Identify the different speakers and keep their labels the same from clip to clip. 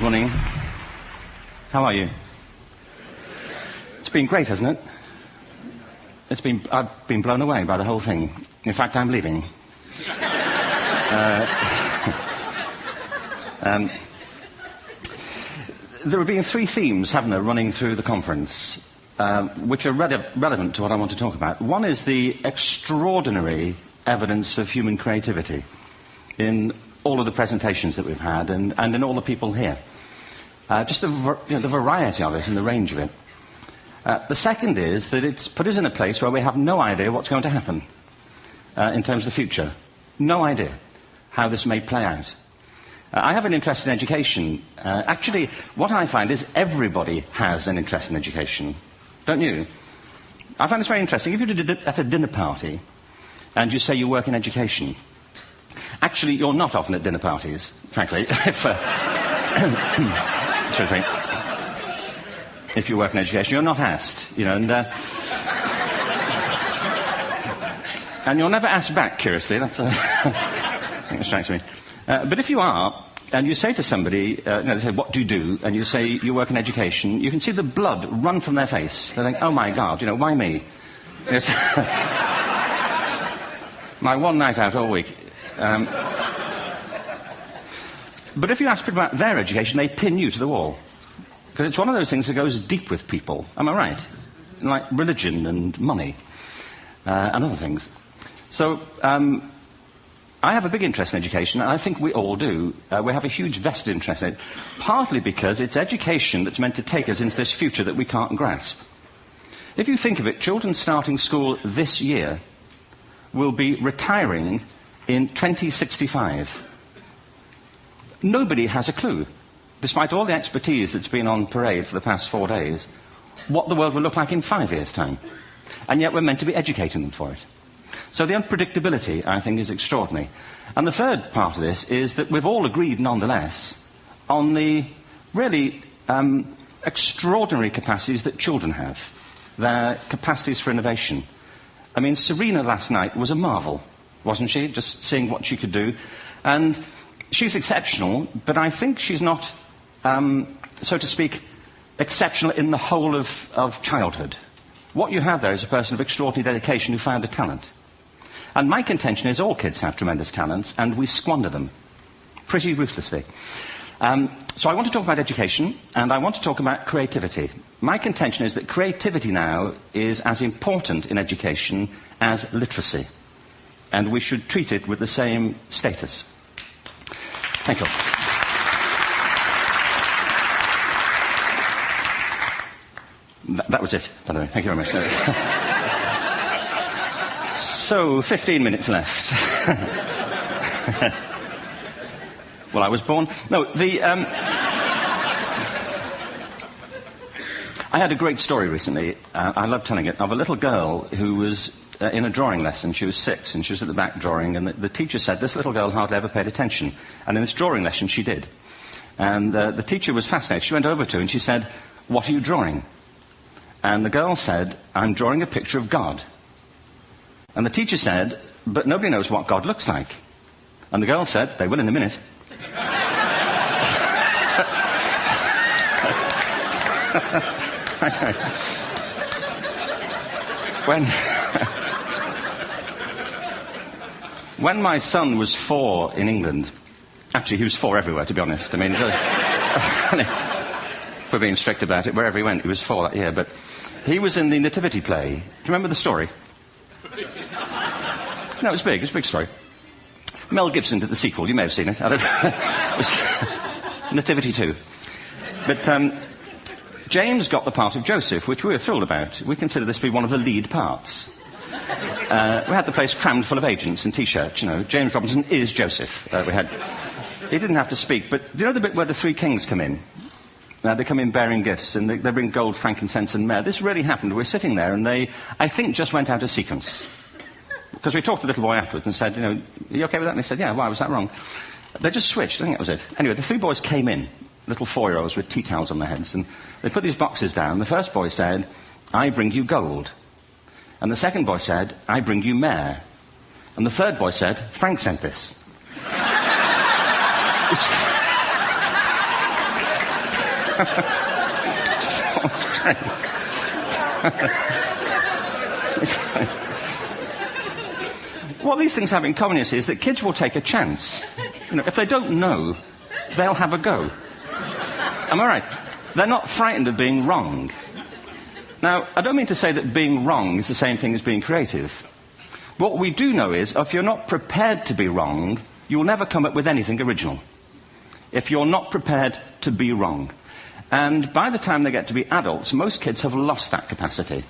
Speaker 1: morning. How are you? It's been great, hasn't it? I've been blown away by the whole thing. In fact, I'm leaving. There have been three themes, haven't there, running through the conference, which are relevant to what I want to talk about. One is the extraordinary evidence of human creativity in all of the presentations that we've had and in all the people here. Just the variety of it and the range of it. The second is that it's put us in a place where we have no idea what's going to happen in terms of the future. No idea how this may play out. I have an interest in education. Actually, what I find is everybody has an interest in education. Don't you? I find this very interesting. If you're at a dinner party and you say you work in education, actually, you're not often at dinner parties, frankly. If you work in education, you're not asked, and you're never asked back, curiously. That's I think that strikes me. But if you are, and you say to somebody, they say, what do you do? And you say, you work in education, you can see the blood run from their face. They think, oh my God, why me? It's my one night out all week. But if you ask people about their education, they pin you to the wall. Because it's one of those things that goes deep with people. Am I right? Like religion and money and other things. So I have a big interest in education, and I think we all do. We have a huge vested interest in it, partly because it's education that's meant to take us into this future that we can't grasp. If you think of it, children starting school this year will be retiring in 2065. Nobody has a clue, despite all the expertise that's been on parade for the past 4 days, what the world will look like in 5 years' time. And yet we're meant to be educating them for it. So the unpredictability, I think, is extraordinary. And the third part of this is that we've all agreed, nonetheless, on the really extraordinary capacities that children have, their capacities for innovation. I mean, Serena last night was a marvel, wasn't she? Just seeing what she could do. And she's exceptional, but I think she's not, so to speak, exceptional in the whole of childhood. What you have there is a person of extraordinary dedication who found a talent. And my contention is all kids have tremendous talents, and we squander them pretty ruthlessly. So I want to talk about education, and I want to talk about creativity. My contention is that creativity now is as important in education as literacy, and we should treat it with the same status. Thank you. That was it, by the way. Thank you very much. So, 15 minutes left. Well, I was born... No, I had a great story recently, I love telling it, of a little girl who was in a drawing lesson. She was 6, and she was at the back drawing, and the teacher said this little girl hardly ever paid attention. And in this drawing lesson, she did. And the teacher was fascinated. She went over to her and she said, what are you drawing? And the girl said, I'm drawing a picture of God. And the teacher said, but nobody knows what God looks like. And the girl said, they will in a minute. When my son was 4 in England, actually he was 4 everywhere, to be honest. I mean, if we're being strict about it, wherever he went, he was 4 that year. But he was in the Nativity play. Do you remember the story? No, it was big. It was a big story. Mel Gibson did the sequel. You may have seen it. I don't know. It was Nativity 2. But James got the part of Joseph, which we were thrilled about. We consider this to be one of the lead parts. We had the place crammed full of agents in T-shirts, James Robinson is Joseph. He didn't have to speak, but do you know the bit where the 3 kings come in? They come in bearing gifts, and they bring gold, frankincense, and myrrh. This really happened. We're sitting there, and they, I think, just went out of sequence. Because we talked to the little boy afterwards and said, are you okay with that? And they said, yeah, why was that wrong? They just switched. I think that was it. Anyway, the 3 boys came in, little 4-year-olds with tea towels on their heads, and they put these boxes down. The first boy said, I bring you gold. And the second boy said, I bring you myrrh. And the third boy said, Frank sent this. What these things have in common, you see, is that kids will take a chance. If they don't know, they'll have a go. Am I right? They're not frightened of being wrong. Now, I don't mean to say that being wrong is the same thing as being creative. What we do know is, if you're not prepared to be wrong, you'll never come up with anything original. If you're not prepared to be wrong. And by the time they get to be adults, most kids have lost that capacity.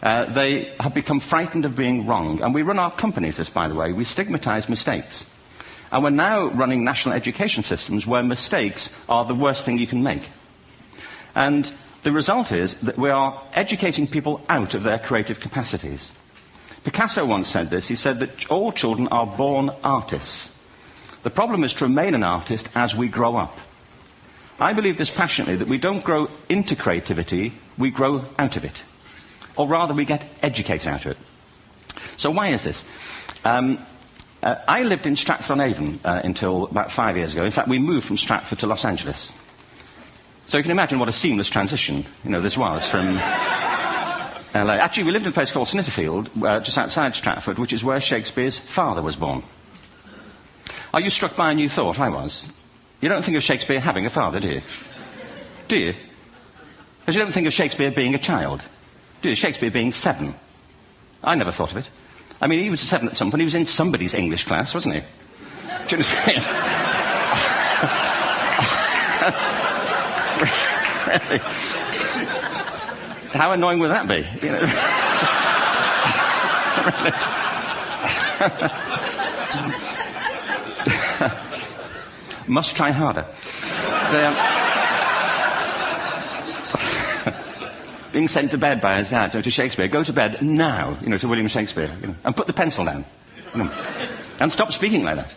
Speaker 1: They have become frightened of being wrong. And we run our companies this, by the way. We stigmatize mistakes. And we're now running national education systems where mistakes are the worst thing you can make. And the result is that we are educating people out of their creative capacities. Picasso once said this. He said that all children are born artists. The problem is to remain an artist as we grow up. I believe this passionately, that we don't grow into creativity, we grow out of it. Or rather, we get educated out of it. So why is this? I lived in Stratford-on-Avon until about 5 years ago. In fact, we moved from Stratford to Los Angeles. So you can imagine what a seamless transition, this was from LA. Actually, we lived in a place called Snitterfield, just outside Stratford, which is where Shakespeare's father was born. Are you struck by a new thought? I was. You don't think of Shakespeare having a father, do you? Do you? Because you don't think of Shakespeare being a child. Do you? Shakespeare being 7. I never thought of it. I mean, he was 7 at some point. He was in somebody's English class, wasn't he? Do you understand? Really? How annoying would that be? Must try harder. Being sent to bed by his dad, to Shakespeare. Go to bed now, to William Shakespeare, and put the pencil down. And stop speaking like that.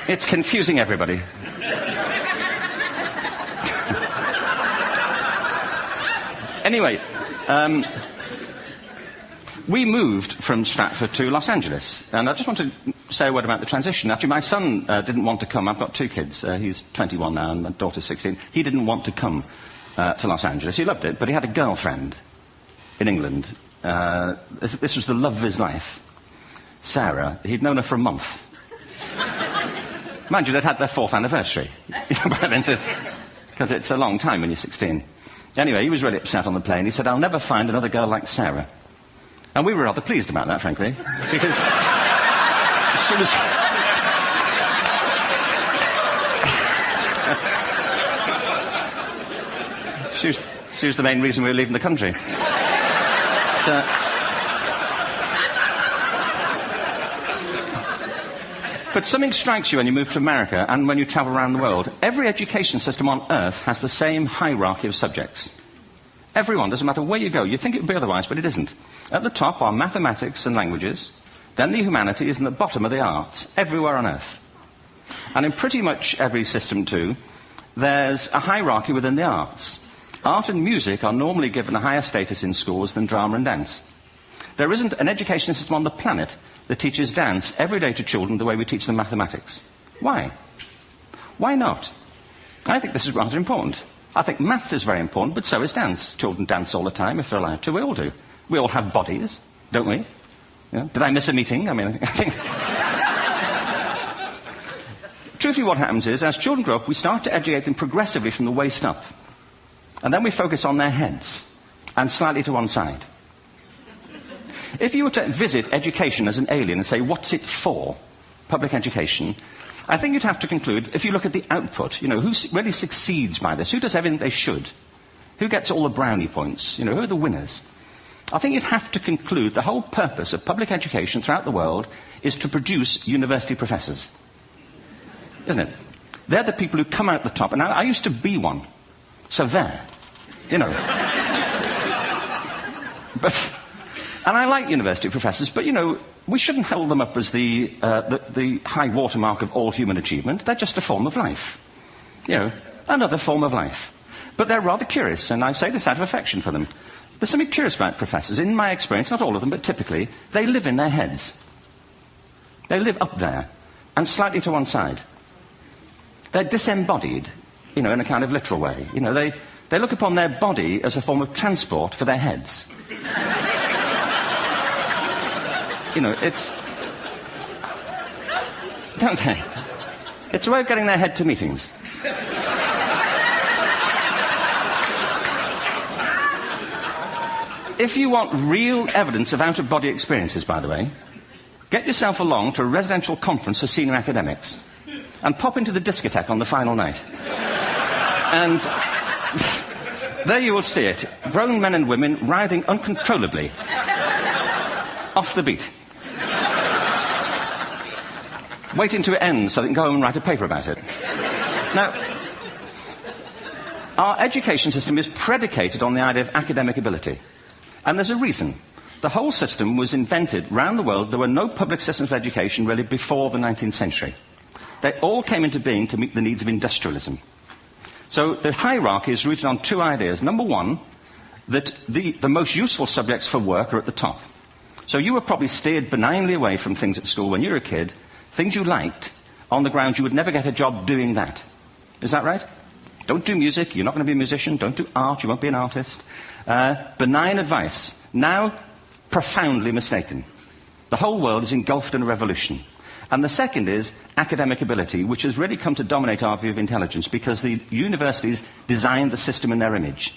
Speaker 1: It's confusing everybody. Anyway, we moved from Stratford to Los Angeles, and I just want to say a word about the transition. Actually, my son didn't want to come. I've got 2 kids. He's 21 now, and my daughter's 16. He didn't want to come to Los Angeles. He loved it, but he had a girlfriend in England. This was the love of his life. Sarah. He'd known her for a month. Mind you, they'd had their 4th anniversary. Because it's a long time when you're 16. Anyway, he was really upset on the plane. He said, "I'll never find another girl like Sarah." And we were rather pleased about that, frankly, because she was the main reason we were leaving the country. But something strikes you when you move to America and when you travel around the world. Every education system on Earth has the same hierarchy of subjects. Everyone, doesn't matter where you go. You'd think it would be otherwise, but it isn't. At the top are mathematics and languages, then the humanities, and at the bottom are the arts, everywhere on Earth. And in pretty much every system, too, there's a hierarchy within the arts. Art and music are normally given a higher status in schools than drama and dance. There isn't an education system on the planet that teaches dance every day to children the way we teach them mathematics. Why? Why not? I think this is rather important. I think maths is very important, but so is dance. Children dance all the time if they're allowed to. We all do. We all have bodies, don't we? Did I miss a meeting? I think... Truthfully, what happens is, as children grow up, we start to educate them progressively from the waist up. And then we focus on their heads, and slightly to one side. If you were to visit education as an alien and say, what's it for, public education, I think you'd have to conclude, if you look at the output, who really succeeds by this, who does everything they should, who gets all the brownie points, who are the winners. I think you'd have to conclude the whole purpose of public education throughout the world is to produce university professors. Isn't it? They're the people who come out the top, and I used to be one. So there, And I like university professors, but, we shouldn't hold them up as the high watermark of all human achievement. They're just a form of life. Another form of life. But they're rather curious, and I say this out of affection for them. There's something curious about professors. In my experience, not all of them, but typically, they live in their heads. They live up there, and slightly to one side. They're disembodied, in a kind of literal way. They look upon their body as a form of transport for their heads. It's... Don't they? It's a way of getting their head to meetings. If you want real evidence of out-of-body experiences, by the way, get yourself along to a residential conference for senior academics and pop into the discotheque on the final night. And there you will see it. Grown men and women writhing uncontrollably off the beat. Waiting to end so they can go home and write a paper about it. Now, our education system is predicated on the idea of academic ability. And there's a reason. The whole system was invented around the world. There were no public systems of education really before the 19th century. They all came into being to meet the needs of industrialism. So the hierarchy is rooted on two ideas. Number one, that the most useful subjects for work are at the top. So you were probably steered benignly away from things at school when you were a kid, things you liked, on the grounds you would never get a job doing that. Is that right? Don't do music, you're not going to be a musician. Don't do art, you won't be an artist. Benign advice. Now, profoundly mistaken. The whole world is engulfed in a revolution. And the second is academic ability, which has really come to dominate our view of intelligence because the universities designed the system in their image.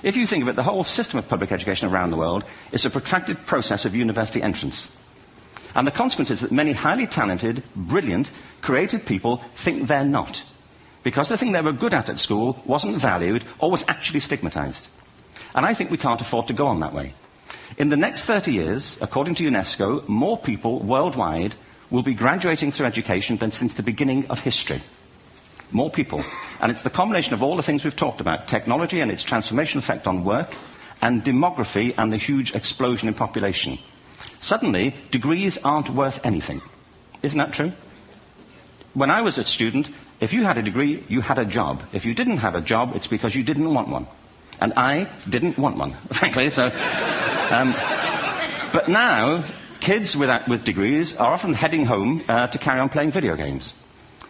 Speaker 1: If you think of it, the whole system of public education around the world is a protracted process of university entrance. And the consequence is that many highly talented, brilliant, creative people think they're not. Because the thing they were good at school wasn't valued or was actually stigmatized. And I think we can't afford to go on that way. In the next 30 years, according to UNESCO, more people worldwide will be graduating through education than since the beginning of history. More people. And it's the combination of all the things we've talked about, technology and its transformational effect on work, and demography and the huge explosion in population. Suddenly, degrees aren't worth anything. Isn't that true? When I was a student, if you had a degree, you had a job. If you didn't have a job, it's because you didn't want one. And I didn't want one, frankly, so... but now, kids with degrees are often heading home to carry on playing video games.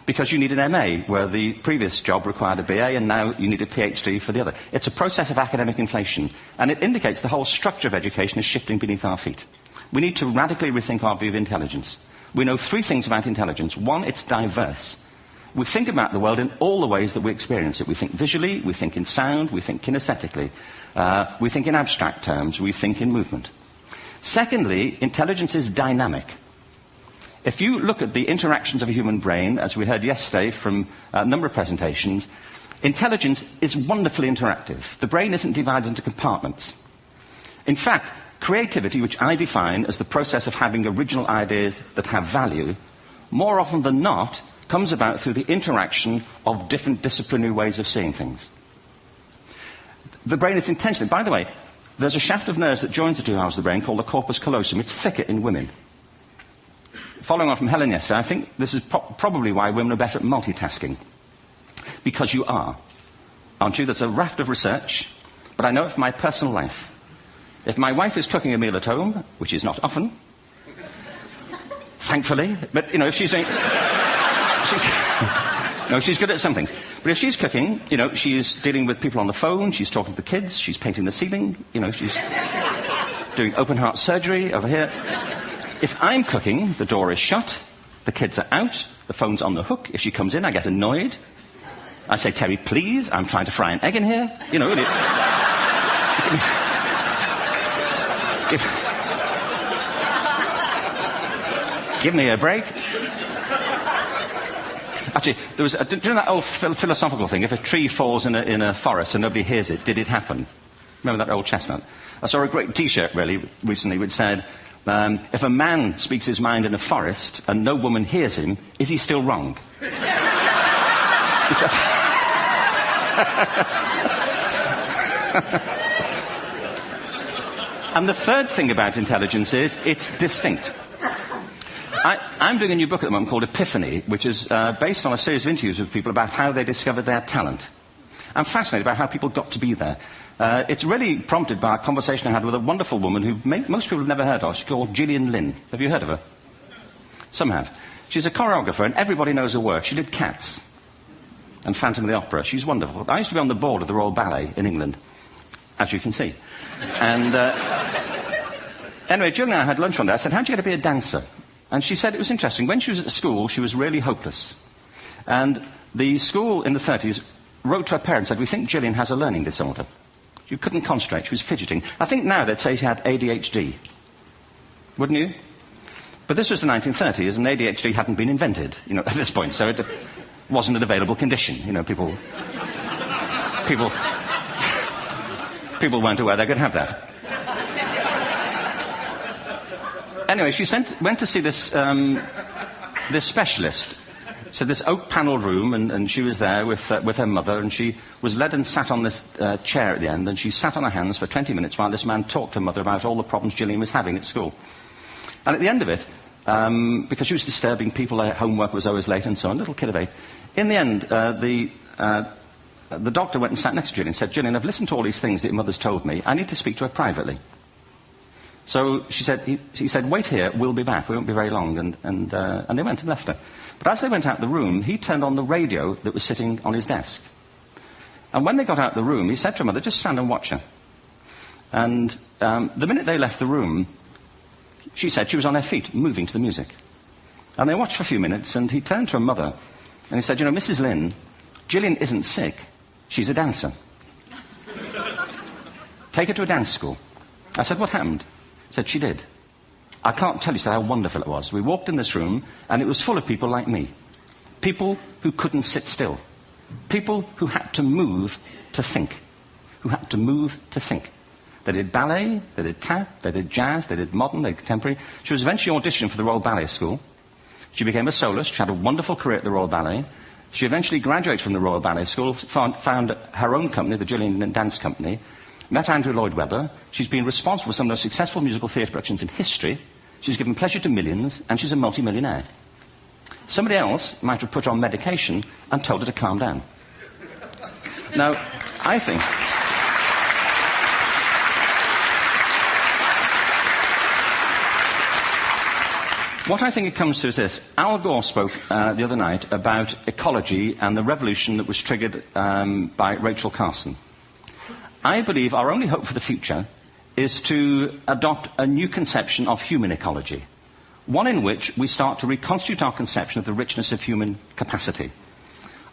Speaker 1: Because you need an MA, where the previous job required a BA, and now you need a PhD for the other. It's a process of academic inflation, and it indicates the whole structure of education is shifting beneath our feet. We need to radically rethink our view of intelligence. We know three things about intelligence. One, it's diverse. We think about the world in all the ways that we experience it. We think visually, we think in sound, we think kinesthetically, we think in abstract terms, we think in movement. Secondly, intelligence is dynamic. If you look at the interactions of a human brain, as we heard yesterday from a number of presentations, intelligence is wonderfully interactive. The brain isn't divided into compartments. In fact, creativity, which I define as the process of having original ideas that have value, more often than not, comes about through the interaction of different disciplinary ways of seeing things. The brain is intentionally... By the way, there's a shaft of nerves that joins the two halves of the brain called the corpus callosum. It's thicker in women. Following on from Helen yesterday, I think this is probably why women are better at multitasking. Because you are. Aren't you? There's a raft of research, but I know it from my personal life. If my wife is cooking a meal at home, which is not often, thankfully, but, if she's doing... she's good at some things. But if she's cooking, she's dealing with people on the phone, she's talking to the kids, she's painting the ceiling, she's doing open heart surgery over here. If I'm cooking, the door is shut, the kids are out, the phone's on the hook. If she comes in, I get annoyed. I say, Terry, please, I'm trying to fry an egg in here. Give me a break. Actually, there was do you know that old philosophical thing? If a tree falls in a forest and nobody hears it, did it happen? Remember that old chestnut? I saw a great T-shirt recently which said, if a man speaks his mind in a forest and no woman hears him, is he still wrong? And the third thing about intelligence is it's distinct. I'm doing a new book at the moment called Epiphany, which is based on a series of interviews with people about how they discovered their talent. I'm fascinated by how people got to be there. It's really prompted by a conversation I had with a wonderful woman who most people have never heard of. She's called Gillian Lynn. Have you heard of her? Some have. She's a choreographer, and everybody knows her work. She did Cats. and Phantom of the Opera. She's wonderful. I used to be on the board of the Royal Ballet in England, as you can see. And anyway, Jill and I had lunch one day. I said, how'd you get to be a dancer? And she said it was interesting. When she was at school, she was really hopeless. And the school in the 30s wrote to her parents and said, we think Gillian has a learning disorder. She couldn't concentrate. She was fidgeting. I think now they'd say she had ADHD. Wouldn't you? But this was the 1930s, and ADHD hadn't been invented, at this point, so it wasn't an available condition. People weren't aware they could have that. Anyway, she went to see this specialist. So this oak-panelled room, and she was there with her mother, and she was led and sat on this chair at the end, and she sat on her hands for 20 minutes while this man talked to her mother about all the problems Gillian was having at school. And at the end of it, because she was disturbing people, their homework was always late and so on, little kid of 8, in the end, the doctor went and sat next to Gillian and said, Gillian, I've listened to all these things that your mother's told me. I need to speak to her privately. So he said, wait here, we'll be back. We won't be very long. And they went and left her. But as they went out the room, he turned on the radio that was sitting on his desk. And when they got out the room, he said to her mother, just stand and watch her. And the minute they left the room, she said she was on her feet, moving to the music. And they watched for a few minutes, and he turned to her mother, and he said, Mrs. Lynn, Gillian isn't sick. She's a dancer. Take her to a dance school. I said, what happened? He said, she did. I can't tell you how wonderful it was. We walked in this room, and it was full of people like me. People who couldn't sit still. People who had to move to think. They did ballet, they did tap, they did jazz, they did modern, they did contemporary. She was eventually auditioned for the Royal Ballet School. She became a soloist. She had a wonderful career at the Royal Ballet. She eventually graduated from the Royal Ballet School, found her own company, the Gillian Dance Company, met Andrew Lloyd Webber. She's been responsible for some of the most successful musical theatre productions in history. She's given pleasure to millions, and she's a multi-millionaire. Somebody else might have put her on medication and told her to calm down. Now, I think... What I think it comes to is this. Al Gore spoke the other night about ecology and the revolution that was triggered by Rachel Carson. I believe our only hope for the future is to adopt a new conception of human ecology, one in which we start to reconstitute our conception of the richness of human capacity.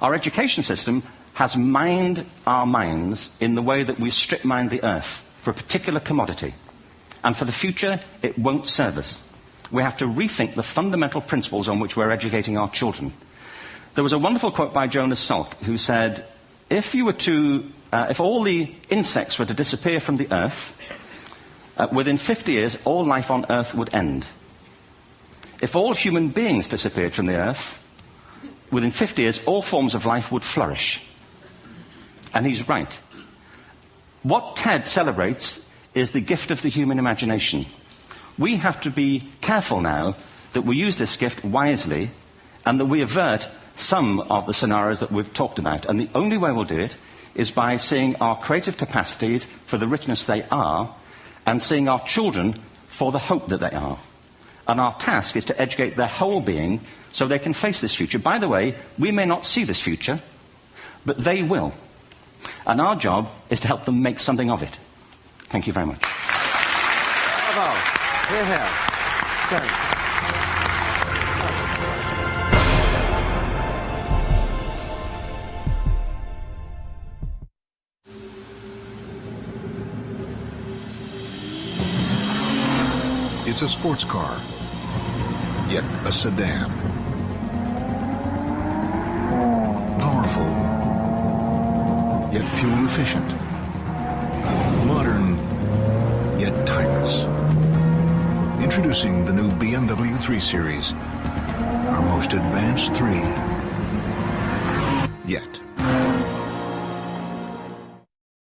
Speaker 1: Our education system has mined our minds in the way that we strip mine the earth for a particular commodity, and for the future it won't serve us. We have to rethink the fundamental principles on which we're educating our children. There was a wonderful quote by Jonas Salk, who said, if all the insects were to disappear from the earth, within 50 years, all life on earth would end. If all human beings disappeared from the earth, within 50 years, all forms of life would flourish. And he's right. What TED celebrates is the gift of the human imagination. We have to be careful now that we use this gift wisely and that we avert some of the scenarios that we've talked about. And the only way we'll do it is by seeing our creative capacities for the richness they are and seeing our children for the hope that they are. And our task is to educate their whole being so they can face this future. By the way, we may not see this future, but they will. And our job is to help them make something of it. Thank you very much.
Speaker 2: Bravo. Here, here. Good.
Speaker 3: It's a sports car, yet a sedan. Powerful, yet fuel efficient. Modern, yet timeless. Introducing the new BMW 3 Series, our most advanced 3 yet.